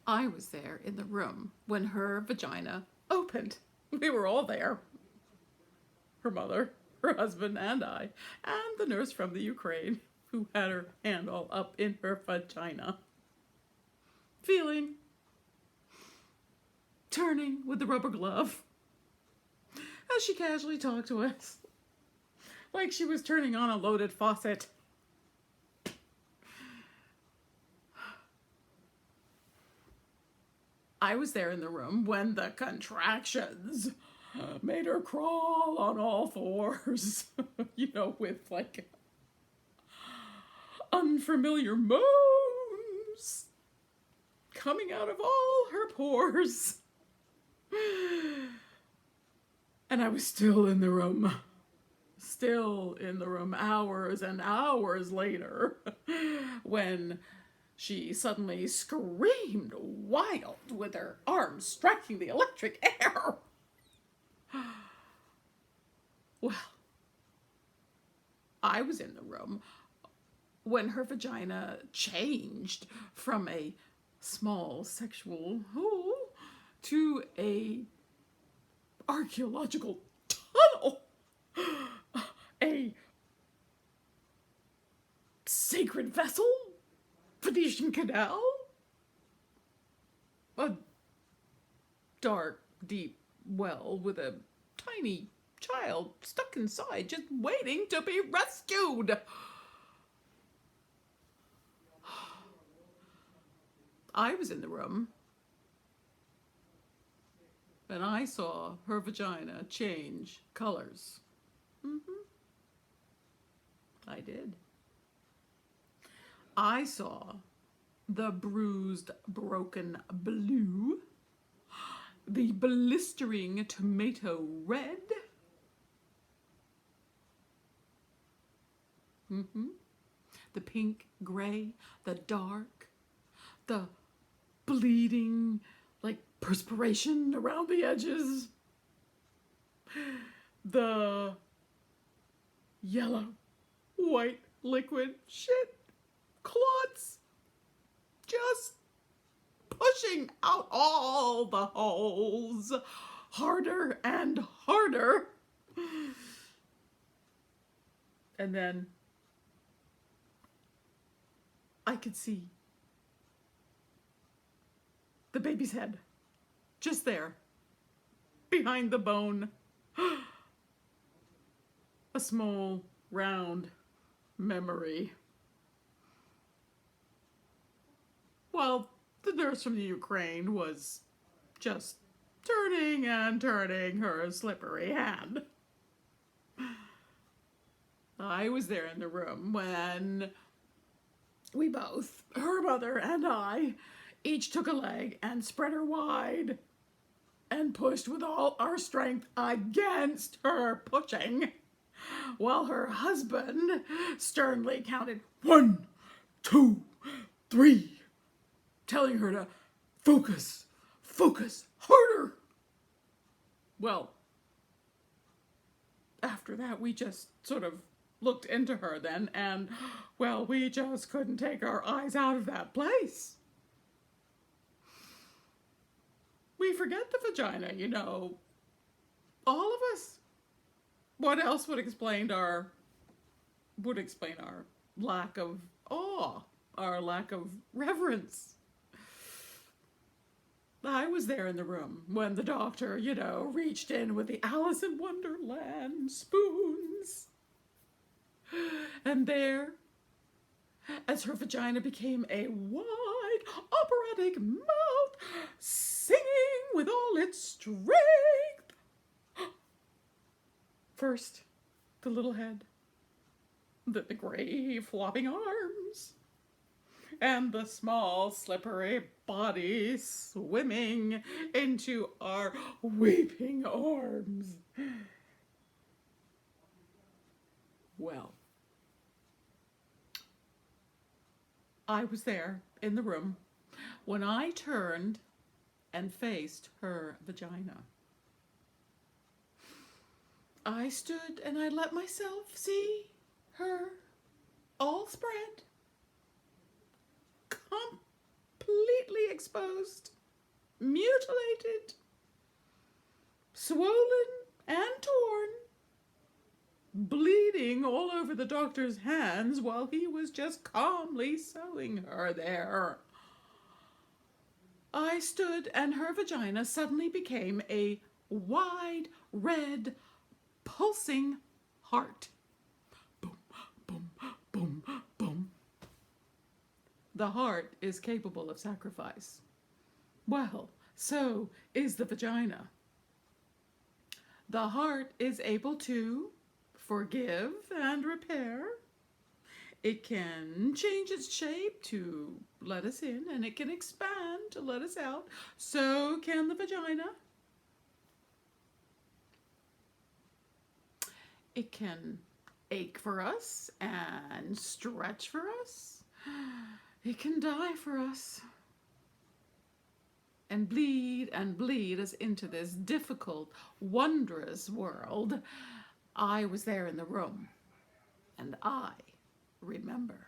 I was there in the room when her vagina opened. We were all there. Her mother, her husband, and I, and the nurse from the Ukraine who had her hand all up in her vagina. Feeling, turning with the rubber glove as she casually talked to us like she was turning on a loaded faucet. I was there in the room when the contractions made her crawl on all fours, with like unfamiliar moans coming out of all her pores. And I was still in the room hours and hours later when she suddenly screamed wild with her arms striking the electric air. Well, I was in the room when her vagina changed from a small sexual hole to a archaeological tunnel, a sacred vessel, Venetian canal, a dark, deep well with a tiny child stuck inside, just waiting to be rescued. I was in the room and I saw her vagina change colors. I did. I saw the bruised, broken blue, the blistering tomato red, the pink, gray, the dark, the bleeding, like perspiration around the edges, the yellow, white, liquid shit, clots, just pushing out all the holes harder and harder. And then I could see the baby's head just there, behind the bone. A small, round memory. While the nurse from the Ukraine was just turning and turning her slippery hand. I was there in the room when we both, her mother and I, each took a leg and spread her wide and pushed with all our strength against her pushing, while her husband sternly counted 1, 2, 3, telling her to focus harder. Well, after that, we just sort of looked into her then, and, well, we just couldn't take our eyes out of that place. We forget the vagina, all of us. What else would explain our lack of awe, our lack of reverence? I was there in the room when the doctor, reached in with the Alice in Wonderland spoons. And there, as her vagina became a wide, operatic mouth, singing with all its strength. First, the little head, then the gray, flopping arms, and the small, slippery body swimming into our weeping arms. Well, I was there in the room when I turned and faced her vagina. I stood and I let myself see her all spread, completely exposed, mutilated, swollen and torn, bleeding all over the doctor's hands while he was just calmly sewing her there. I stood, and her vagina suddenly became a wide, red, pulsing heart. Boom, boom, boom, boom. The heart is capable of sacrifice. Well, so is the vagina. The heart is able to forgive and repair. It can change its shape to let us in, and it can expand to let us out. So can the vagina. It can ache for us and stretch for us. It can die for us and bleed us into this difficult, wondrous world. I was there in the room, and I remember.